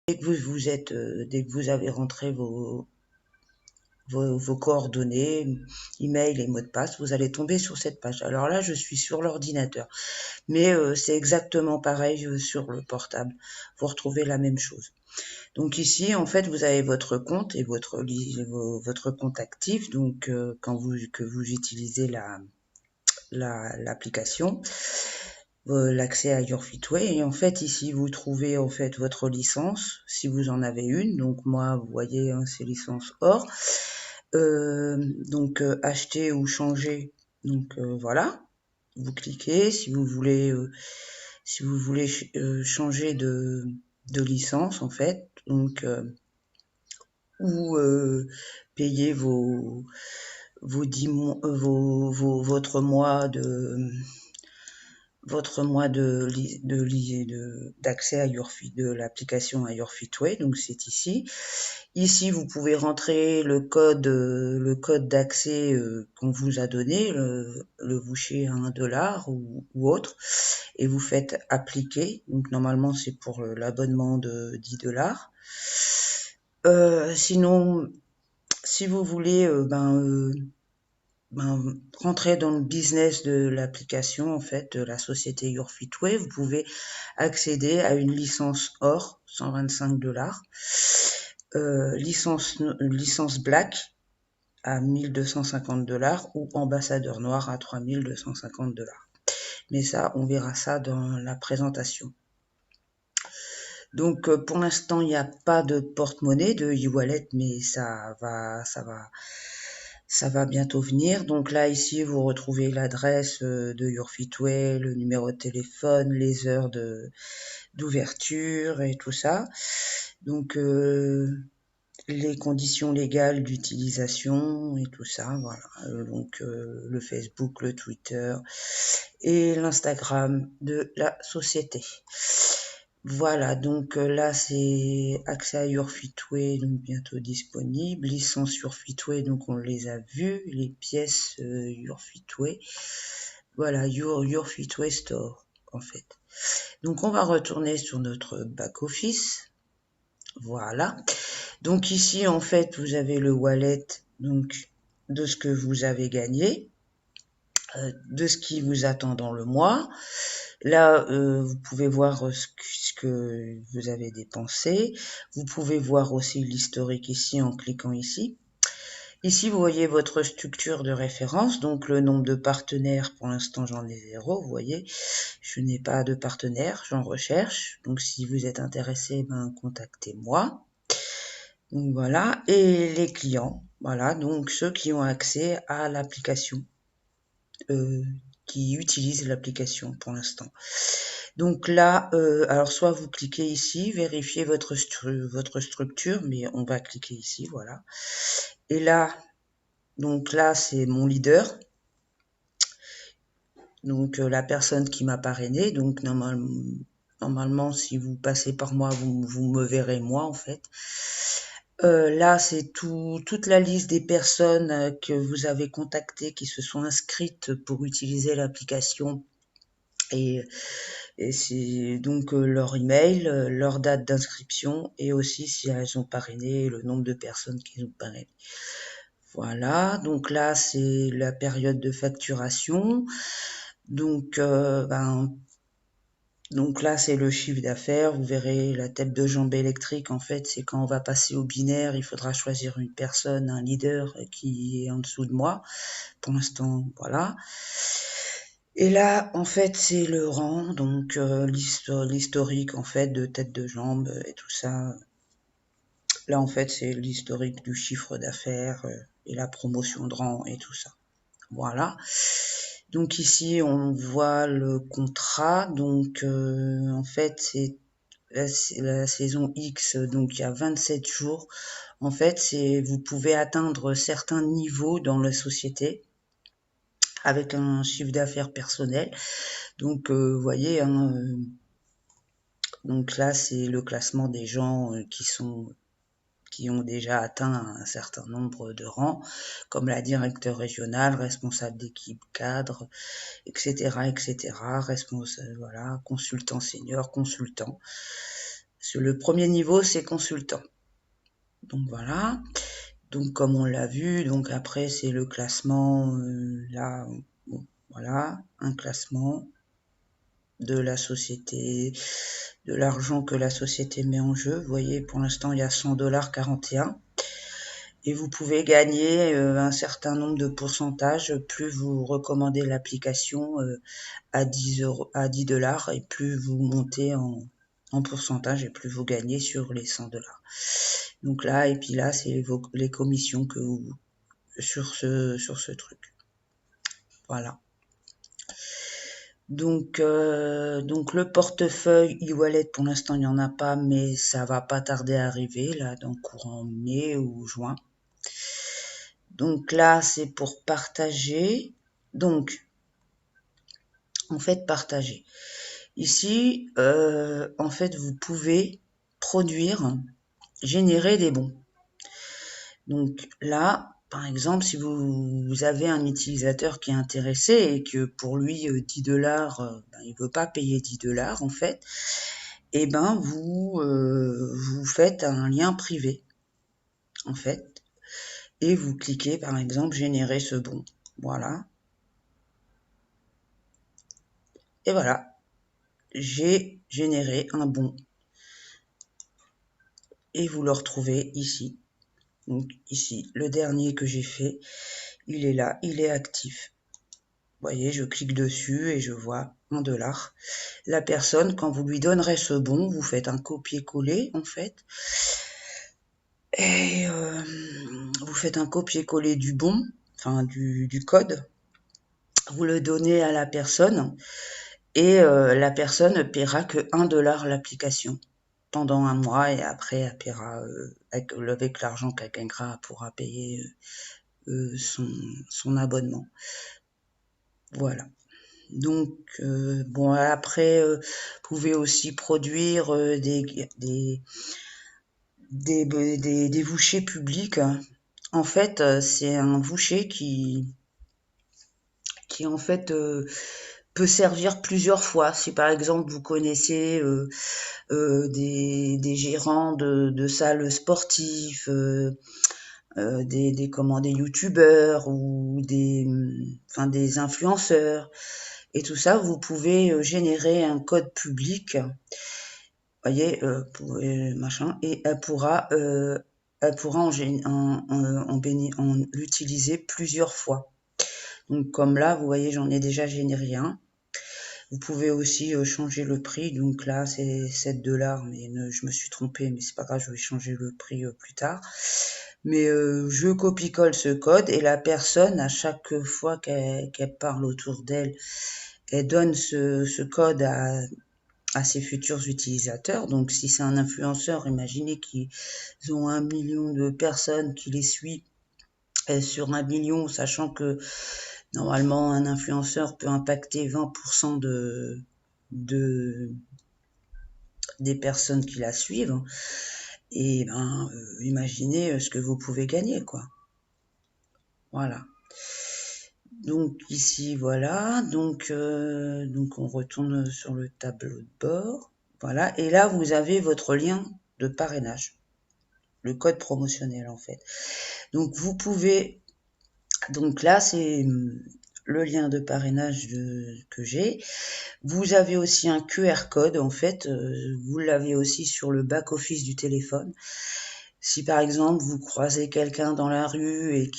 dès que vous avez rentré vos coordonnées, email et mot de passe, vous allez tomber sur cette page. Alors là, je suis sur l'ordinateur, mais c'est exactement pareil sur le portable. Vous retrouvez la même chose. Donc ici, en fait, vous avez votre compte et votre compte actif. Donc que vous utilisez l'application, l'accès à Your Fitway. Et en fait, ici, vous trouvez en fait votre licence, si vous en avez une. Donc moi, vous voyez, hein, c'est licence or. Acheter ou changer. Donc voilà, vous cliquez si vous voulez changer de licence en fait. Donc ou payer votre mois d'accès à de l'application à Your Fitway. Donc c'est ici. Ici, vous pouvez rentrer le code d'accès qu'on vous a donné, le voucher à 1$ ou autre, et vous faites appliquer. Donc normalement, c'est pour l'abonnement de 10$. Sinon, si vous voulez rentrer dans le business de l'application, en fait, de la société Your Fitway, vous pouvez accéder à une licence or, 125$. Licence black à 1250$ ou ambassadeur noir à 3250$. Mais ça, on verra ça dans la présentation. Donc pour l'instant, il n'y a pas de porte-monnaie de e-wallet, mais ça va bientôt venir. Donc là, ici, vous retrouvez l'adresse de Your Fitway, le numéro de téléphone, les heures d'ouverture et tout ça. Donc les conditions légales d'utilisation et tout ça, voilà. Donc le Facebook, le Twitter et l'Instagram de la société. Voilà, donc là c'est accès à Your Fitway, donc bientôt disponible. Licence Your Fitway, donc on les a vus, les pièces Your Fitway. Voilà, Your Fitway Store en fait. Donc on va retourner sur notre back office. Voilà. Donc ici, en fait, vous avez le wallet donc de ce que vous avez gagné, de ce qui vous attend dans le mois. Là, vous pouvez voir ce que vous avez dépensé. Vous pouvez voir aussi l'historique ici en cliquant ici. Ici, vous voyez votre structure de référence, donc le nombre de partenaires, pour l'instant j'en ai 0, vous voyez, je n'ai pas de partenaire, j'en recherche, donc si vous êtes intéressé, contactez-moi. Donc voilà, et les clients, voilà, donc ceux qui ont accès à l'application, qui utilisent l'application pour l'instant. Donc là, alors soit vous cliquez ici, vérifiez votre structure, mais on va cliquer ici, voilà. Et là, donc là, c'est mon leader, donc la personne qui m'a parrainé, donc normalement, si vous passez par moi, vous me verrez moi, en fait. Là, c'est toute la liste des personnes que vous avez contactées qui se sont inscrites pour utiliser l'application et c'est donc leur email, leur date d'inscription et aussi si elles ont parrainé, le nombre de personnes qu'ils ont parrainé. Voilà, donc là, c'est la période de facturation. Donc, donc là, c'est le chiffre d'affaires. Vous verrez la tête de jambe électrique. En fait, c'est quand on va passer au binaire, il faudra choisir une personne, un leader qui est en dessous de moi. Pour l'instant, voilà. Et là, en fait, c'est le rang, donc l'historique en fait de tête de jambe et tout ça. Là, en fait, c'est l'historique du chiffre d'affaires et la promotion de rang et tout ça. Voilà. Donc ici, on voit le contrat. Donc en fait, c'est la saison X, donc il y a 27 jours. En fait, vous pouvez atteindre certains niveaux dans la société avec un chiffre d'affaires personnel. Donc vous voyez, hein, donc là, c'est le classement des gens qui ont déjà atteint un certain nombre de rangs, comme la directeur régional, responsable d'équipe, cadre, etc., etc., responsable, voilà, consultant senior, consultant. Le premier niveau, c'est consultant. Donc voilà. Donc comme on l'a vu, donc après c'est le classement, là, bon, voilà, un classement de la société, de l'argent que la société met en jeu. Vous voyez, pour l'instant, il y a 100,41 $. Et vous pouvez gagner un certain nombre de pourcentages, plus vous recommandez l'application à 10 $, et plus vous montez en pourcentage et plus vous gagnez sur les 100 $. Donc là, et puis là, c'est les commissions que vous, sur ce truc. Voilà. Donc le portefeuille e-wallet, pour l'instant, il n'y en a pas, mais ça va pas tarder à arriver, là, dans courant mai ou juin. Donc là, c'est pour partager. Donc, en fait, partager. Ici, en fait, vous pouvez produire, générer des bons. Donc là, par exemple, si vous avez un utilisateur qui est intéressé et que pour lui 10 $, il veut pas payer 10 $ en fait, et ben vous faites un lien privé en fait et vous cliquez par exemple générer ce bon. Voilà. Et voilà, j'ai généré un bon. Et vous le retrouvez ici. Donc ici, le dernier que j'ai fait, il est là, il est actif. Vous voyez, je clique dessus et je vois 1 $. La personne, quand vous lui donnerez ce bon, vous faites un copier-coller en fait. Et vous faites un copier-coller du bon, enfin du code. Vous le donnez à la personne et la personne ne paiera que 1 $ l'application pendant un mois et après elle paiera avec l'argent qu'elle gagnera, elle pourra payer son abonnement. Voilà. Donc bon, après vous pouvez aussi produire des vouchers publics. En fait, c'est un voucher qui en fait peut servir plusieurs fois. Si par exemple vous connaissez des gérants de salles sportives, des youtubeurs ou des influenceurs et tout ça, vous pouvez générer un code public, voyez, machin, et elle pourra en l'utiliser plusieurs fois. Donc comme là, vous voyez, j'en ai déjà généré un. Vous pouvez aussi changer le prix. Donc là, c'est 7 $, mais je me suis trompée, mais c'est pas grave, je vais changer le prix plus tard. Mais je copie-colle ce code et la personne, à chaque fois qu'elle parle autour d'elle, elle donne ce code à ses futurs utilisateurs. Donc si c'est un influenceur, imaginez qu'ils ont 1 million de personnes qui les suivent sur 1 million, sachant que normalement un influenceur peut impacter 20% des personnes qui la suivent. Et ben imaginez ce que vous pouvez gagner, quoi. Voilà. Donc ici voilà, donc on retourne sur le tableau de bord. Voilà, et là vous avez votre lien de parrainage, le code promotionnel en fait. Donc vous pouvez, donc là c'est le lien de parrainage que j'ai. Vous avez aussi un QR code en fait, vous l'avez aussi sur le back office du téléphone. Si par exemple vous croisez quelqu'un dans la rue et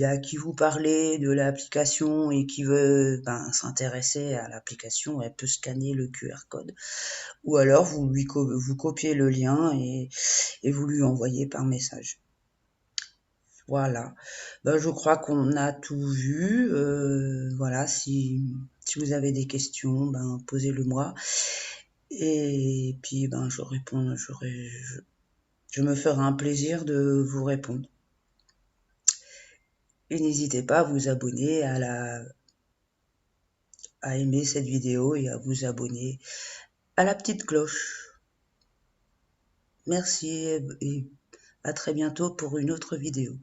à qui vous parlez de l'application et qui veut s'intéresser à l'application, elle peut scanner le QR code. Ou alors vous copiez le lien et vous lui envoyez par message. Voilà. Je crois qu'on a tout vu. Voilà, si vous avez des questions, posez-le moi. Et puis je réponds, je me ferai un plaisir de vous répondre. Et n'hésitez pas à vous abonner, à aimer cette vidéo et à vous abonner à la petite cloche. Merci et à très bientôt pour une autre vidéo.